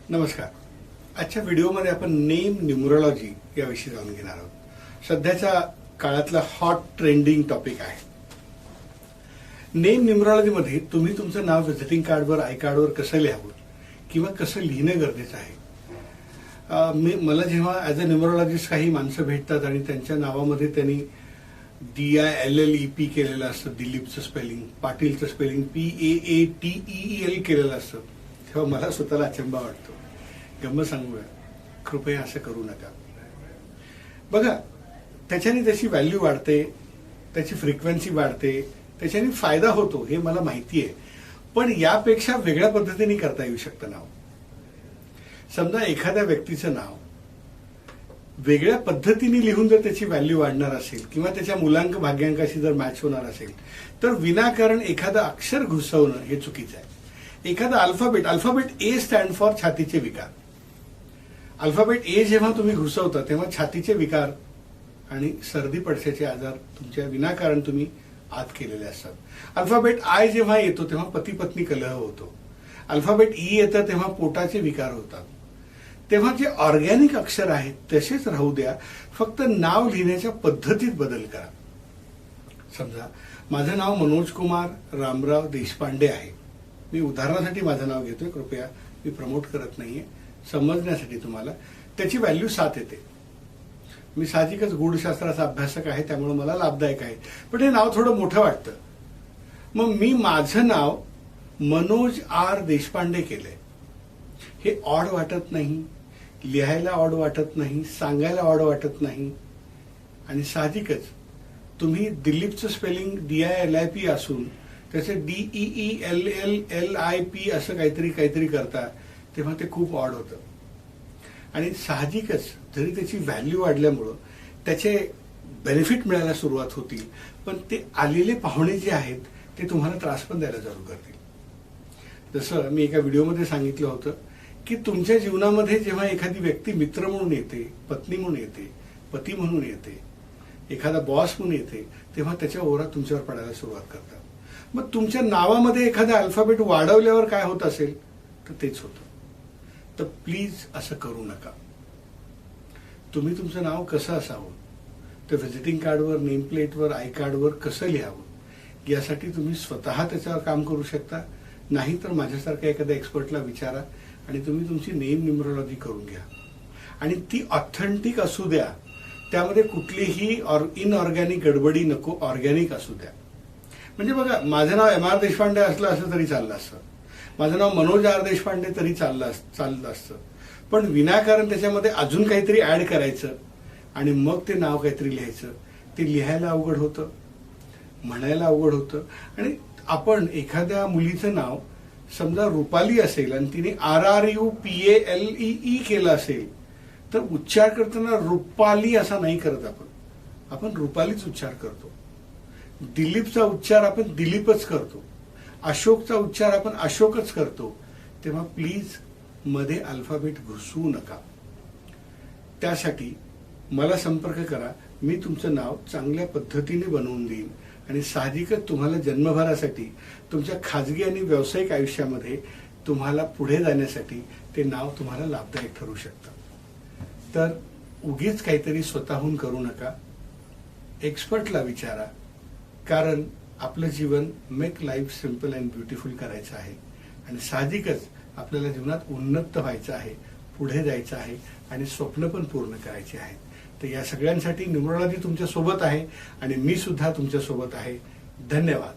नमस्कार. आजच्या व्हिडिओमध्ये आपण नेम न्यूमरोलॉजी याविषयी जाणून घेणार आहोत. सध्याच्या काळातला हॉट ट्रेंडिंग टॉपिक आहे. नेम न्यूमरोलॉजीमध्ये तुम्ही तुमचं नाव व्हिजिटिंग कार्डवर, आय कार्डवर कसं लिहावं किंवा कसं लिहिणं गरजेचं आहे. मला जेव्हा ॲज अ न्यूमरोलॉजिस्ट काही माणसं भेटतात आणि त्यांच्या नावामध्ये त्यांनी DILLEP केलेलं असतं, दिलीपचं स्पेलिंग, पाटीलचं स्पेलिंग PAATEEL केलेलं असतं, तेव्हा मला स्वतःला अचंबा वाटतो. गंमत सांगूया, कृपया असं करू नका. बघा, त्याच्याने त्याची व्हॅल्यू वाढते, त्याची फ्रिक्वेन्सी वाढते, त्याच्याने फायदा होतो हे मला माहिती आहे. पण यापेक्षा वेगळ्या पद्धतीने करता येऊ शकतं नाव. समजा एखाद्या व्यक्तीचं नाव वेगळ्या पद्धतीने लिहून जर त्याची व्हॅल्यू वाढणार असेल किंवा त्याच्या मुलांक भाग्यांकाशी जर मॅच होणार असेल तर विनाकारण एखादं अक्षर घुसवणं हे चुकीचं आहे. एखादा अल्फाबेट ए स्टँड फॉर छातीचे विकार. अल्फाबेट ए जेव्हा तुम्ही घुसवता तेव्हा छातीचे विकार आणि सर्दी पडशाचे आजार तुमच्या विनाकारण तुम्ही आत केलेले असतात. अल्फाबेट आय जेव्हा येतो तेव्हा पती पत्नी कलह होतो. अल्फाबेट ई येतं तेव्हा पोटाचे विकार होतात. तेव्हा जे ऑर्गॅनिक अक्षर आहेत तसेच राहू द्या, फक्त नाव लिहिण्याच्या पद्धतीत बदल करा. समजा माझं नाव मनोज कुमार रामराव देशपांडे आहे. मी उदाहरणासाठी माझं नाव घेतोय, कृपया मी प्रमोट करत नाहीये, समजण्यासाठी तुम्हाला. त्याची व्हॅल्यू 7 येते. मी साहजिकच गूढशास्त्राचा अभ्यासक आहे, त्यामुळे मला लाभदायक आहे. पण हे नाव थोडं मोठं वाटतं. मग मी माझं नाव मनोज आर देशपांडे केलंय. हे ऑड वाटत नाही, लिहायला ऑड वाटत नाही, सांगायला ऑड वाटत नाही. आणि साहजिकच तुम्ही दिलीपचं स्पेलिंग DILIP असून त्याचं DEELLLIP असं काहीतरी करता तेव्हा ते खूप ऑड होतं. आणि साहजिकच जरी त्याची व्हॅल्यू वाढल्यामुळं त्याचे बेनिफिट मिळायला सुरुवात होती, पण ते आलेले पाहुणे जे आहेत ते तुम्हाला त्रास पण द्यायला चालू करतील. जसं मी एका व्हिडिओमध्ये सांगितलं होतं की तुमच्या जीवनामध्ये जेव्हा एखादी व्यक्ती मित्र म्हणून येते, पत्नी म्हणून येते, पती म्हणून येते, एखादा बॉस म्हणून येते, तेव्हा त्याच्या ओरात तुमच्यावर पडायला सुरुवात करतात. मग तुमच्या नावामध्ये एखादा अल्फाबेट वाढवल्यावर काय होत असेल तर तेच होतं. तर प्लीज असं करू नका. तुम्ही तुमचं नाव कसं असावं, तर व्हिजिटिंग कार्डवर, नेम प्लेटवर, आय कार्डवर कसं लिहावं यासाठी तुम्ही स्वतः त्याच्यावर काम करू शकता. नाही तर माझ्यासारख्या एखाद्या एक्सपर्टला विचारा आणि तुम्ही तुमची नेम न्यूमरोलॉजी करून घ्या. आणि ती ऑथेंटिक असू द्या, त्यामध्ये कुठलीही इनऑर्गॅनिक गडबडी नको, ऑर्गॅनिक असू द्या. म्हणजे बघा, माझं नाव MR देशपांडे असं तरी चाललं असतं, माझं नाव मनोज आर देशपांडे तरी चाललं असतं. पण विनाकारण त्याच्यामध्ये अजून काहीतरी ऍड करायचं आणि मग ते नाव काहीतरी लिहायचं, ते लिहायला अवघड होतं, म्हणायला अवघड होतं. आणि आपण एखाद्या मुलीचं नाव समजा रुपाली असेल आणि तिने RRUPALEE केलं असेल तर उच्चार करताना रुपाली असा नाही करत आपण रुपालीच उच्चार करतो. दिलीपचा उच्चार आपण दिलीपच करतो. अशोकचा उच्चार आपण अशोकच करतो. तेव्हा प्लीज मध्ये अल्फाबेट घुसवू नका. त्यासाठी मला संपर्क करा. मी तुमचं नाव चांगल्या पद्धतीने बनवून देईन आणि साहजिकच तुम्हाला जन्मभरासाठी तुमच्या खाजगी आणि व्यावसायिक आयुष्यामध्ये तुम्हाला पुढे जाण्यासाठी ते नाव तुम्हाला लाभदायक ठरू शकतं. तर उगीच काहीतरी स्वतःहून करू नका, एक्सपर्टला विचारा. कारण आपलं जीवन make life simple and beautiful करायचं आहे आणि साहजिकच आपल्याला जीवनात उन्नत व्हायचं आहे, पुढे जायचं आहे आणि स्वप्न पण पूर्ण करायची आहेत. तर या सगळ्यांसाठी न्यूमरोलॉजी तुमच्या सोबत आहे आणि मी सुद्धा तुमच्या सोबत आहे. धन्यवाद.